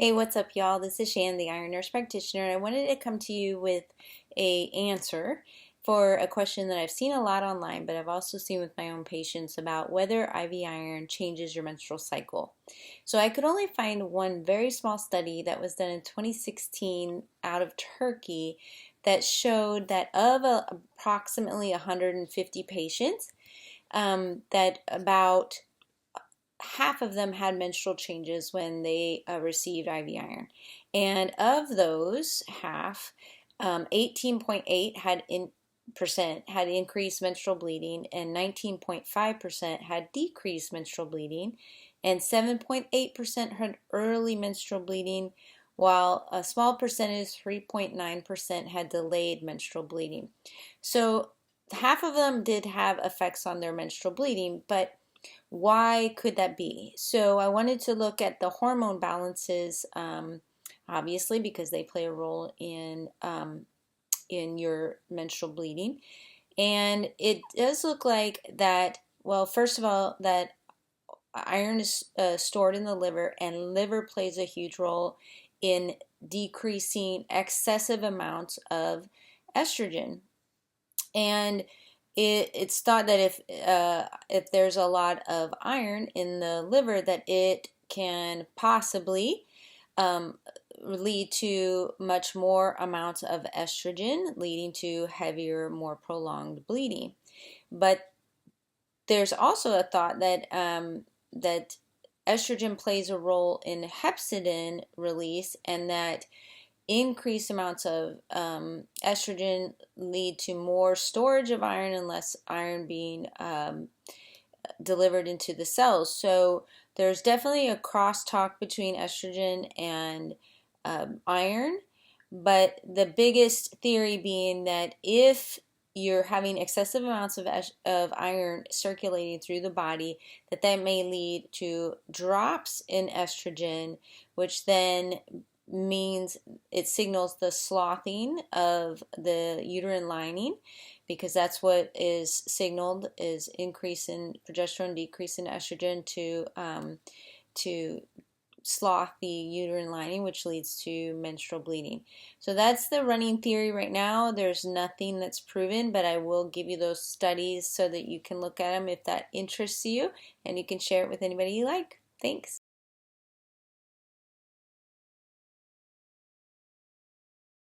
Hey, what's up, y'all? This is Shan, the Iron Nurse Practitioner, and I wanted to come to you with a answer for a question that I've seen a lot online, but I've also seen with my own patients about whether IV iron changes your menstrual cycle. So I could only find one very small study that was done in 2016 out of Turkey that showed that of approximately 150 patients, that about half of them had menstrual changes when they received IV iron. And of those half, 18.8 percent had increased menstrual bleeding, and 19.5% had decreased menstrual bleeding, and 7.8% had early menstrual bleeding, while a small percentage, 3.9%, had delayed menstrual bleeding. So half of them did have effects on their menstrual bleeding, but why could that be? So I wanted to look at the hormone balances, obviously, because they play a role in your menstrual bleeding. And it does look like that, well, first of all, that iron is stored in the liver, and liver plays a huge role in decreasing excessive amounts of estrogen. And it's thought that if there's a lot of iron in the liver, that it can possibly um, lead to much more amounts of estrogen, leading to heavier, more prolonged bleeding. But there's also a thought that that estrogen plays a role in hepcidin release, and that increased amounts of estrogen lead to more storage of iron and less iron being delivered into the cells. So there's definitely a crosstalk between estrogen and iron, but the biggest theory being that if you're having excessive amounts of iron circulating through the body, that may lead to drops in estrogen, which then means it signals the sloughing of the uterine lining, because that's what is signaled, is increase in progesterone, decrease in estrogen to slough the uterine lining, which leads to menstrual bleeding. So that's the running theory right now. There's nothing that's proven, but I will give you those studies so that you can look at them if that interests you, and you can share it with anybody you like. Thanks.